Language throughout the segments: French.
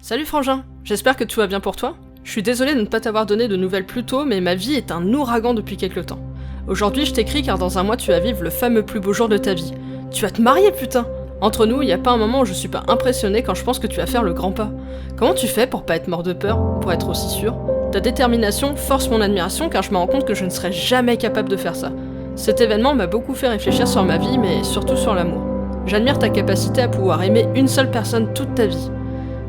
Salut Frangin, j'espère que tout va bien pour toi. Je suis désolée de ne pas t'avoir donné de nouvelles plus tôt, mais ma vie est un ouragan depuis quelques temps. Aujourd'hui je t'écris car dans un mois tu vas vivre le fameux plus beau jour de ta vie. Tu vas te marier putain! Entre nous, y a pas un moment où je suis pas impressionnée quand je pense que tu vas faire le grand pas. Comment tu fais pour pas être mort de peur, pour être aussi sûr? Ta détermination force mon admiration car je me rends compte que je ne serais jamais capable de faire ça. Cet événement m'a beaucoup fait réfléchir sur ma vie, mais surtout sur l'amour. J'admire ta capacité à pouvoir aimer une seule personne toute ta vie.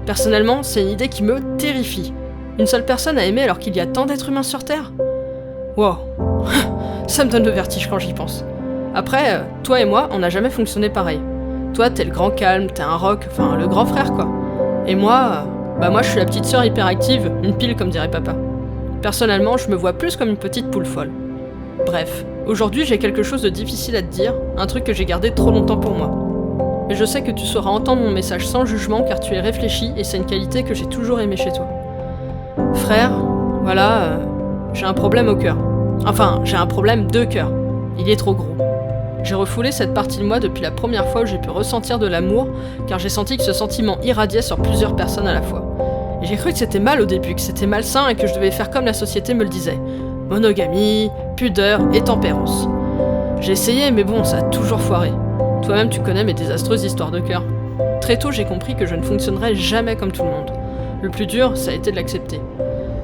Personnellement, c'est une idée qui me terrifie. Une seule personne à aimer alors qu'il y a tant d'êtres humains sur Terre? Wow, ça me donne le vertige quand j'y pense. Après, toi et moi, on n'a jamais fonctionné pareil. Toi, t'es le grand calme, t'es un rock, enfin le grand frère quoi. Et moi, moi je suis la petite sœur hyperactive, une pile comme dirait papa. Personnellement, je me vois plus comme une petite poule folle. Bref, aujourd'hui j'ai quelque chose de difficile à te dire, un truc que j'ai gardé trop longtemps pour moi. Mais je sais que tu sauras entendre mon message sans jugement car tu es réfléchi et c'est une qualité que j'ai toujours aimée chez toi. Frère, voilà, j'ai un problème au cœur. Enfin, j'ai un problème de cœur. Il est trop gros. J'ai refoulé cette partie de moi depuis la première fois où j'ai pu ressentir de l'amour, car j'ai senti que ce sentiment irradiait sur plusieurs personnes à la fois. Et j'ai cru que c'était mal au début, que c'était malsain et que je devais faire comme la société me le disait. Monogamie, pudeur et tempérance. J'ai essayé, mais bon, ça a toujours foiré. Toi-même, tu connais mes désastreuses histoires de cœur. Très tôt, j'ai compris que je ne fonctionnerais jamais comme tout le monde. Le plus dur, ça a été de l'accepter.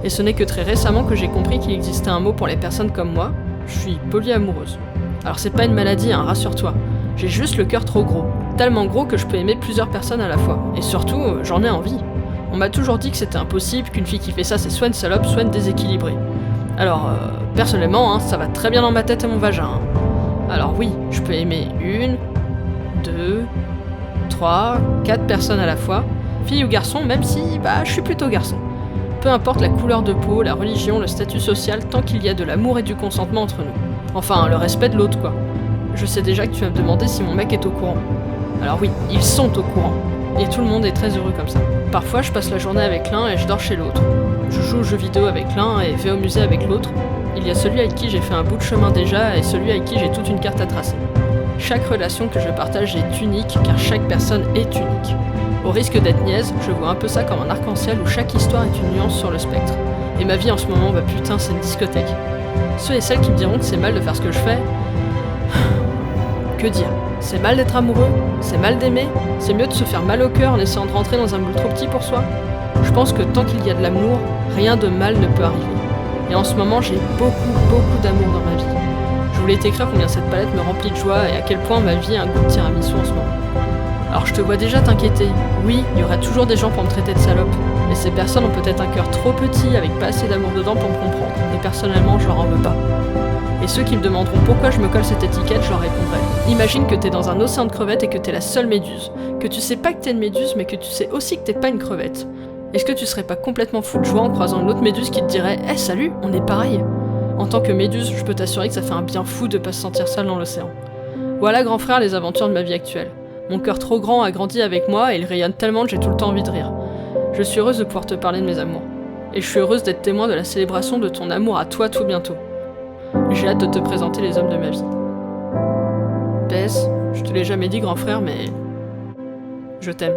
Et ce n'est que très récemment que j'ai compris qu'il existait un mot pour les personnes comme moi. Je suis polyamoureuse. Alors c'est pas une maladie, hein, rassure-toi. J'ai juste le cœur trop gros. Tellement gros que je peux aimer plusieurs personnes à la fois. Et surtout, j'en ai envie. On m'a toujours dit que c'était impossible, qu'une fille qui fait ça c'est soit une salope, soit une déséquilibrée. Alors, personnellement, ça va très bien dans ma tête et mon vagin. Alors oui, je peux aimer 1, 2, 3, 4 personnes à la fois, fille ou garçon, même si, je suis plutôt garçon. Peu importe la couleur de peau, la religion, le statut social, tant qu'il y a de l'amour et du consentement entre nous. Enfin, le respect de l'autre, quoi. Je sais déjà que tu vas me demander si mon mec est au courant. Alors oui, ils sont au courant. Et tout le monde est très heureux comme ça. Parfois, je passe la journée avec l'un et je dors chez l'autre. Je joue aux jeux vidéo avec l'un et vais au musée avec l'autre. Il y a celui avec qui j'ai fait un bout de chemin déjà et celui avec qui j'ai toute une carte à tracer. Chaque relation que je partage est unique car chaque personne est unique. Au risque d'être niaise, je vois un peu ça comme un arc-en-ciel où chaque histoire est une nuance sur le spectre. Et ma vie en ce moment, putain, c'est une discothèque. Ceux et celles qui me diront que c'est mal de faire ce que je fais... Que dire? C'est mal d'être amoureux? C'est mal d'aimer? C'est mieux de se faire mal au cœur en essayant de rentrer dans un moule trop petit pour soi? Je pense que tant qu'il y a de l'amour, rien de mal ne peut arriver. Et en ce moment, j'ai beaucoup d'amour dans ma vie. Je voulais t'écrire combien cette palette me remplit de joie et à quel point ma vie a un goût de tiramisu en ce moment. Alors je te vois déjà t'inquiéter. Oui, il y aura toujours des gens pour me traiter de salope. Mais ces personnes ont peut-être un cœur trop petit avec pas assez d'amour dedans pour me comprendre. Et personnellement, je leur en veux pas. Et ceux qui me demanderont pourquoi je me colle cette étiquette, je leur répondrai. Imagine que t'es dans un océan de crevettes et que t'es la seule méduse. Que tu sais pas que t'es une méduse, mais que tu sais aussi que t'es pas une crevette. Est-ce que tu serais pas complètement fou de joie en croisant une autre méduse qui te dirait « salut, on est pareil !» En tant que méduse, je peux t'assurer que ça fait un bien fou de pas se sentir seule dans l'océan. Voilà, grand frère, les aventures de ma vie actuelle. Mon cœur trop grand a grandi avec moi et il rayonne tellement que j'ai tout le temps envie de rire. Je suis heureuse de pouvoir te parler de mes amours. Et je suis heureuse d'être témoin de la célébration de ton amour à toi tout bientôt. J'ai hâte de te présenter les hommes de ma vie. PS, je te l'ai jamais dit grand frère, mais... je t'aime.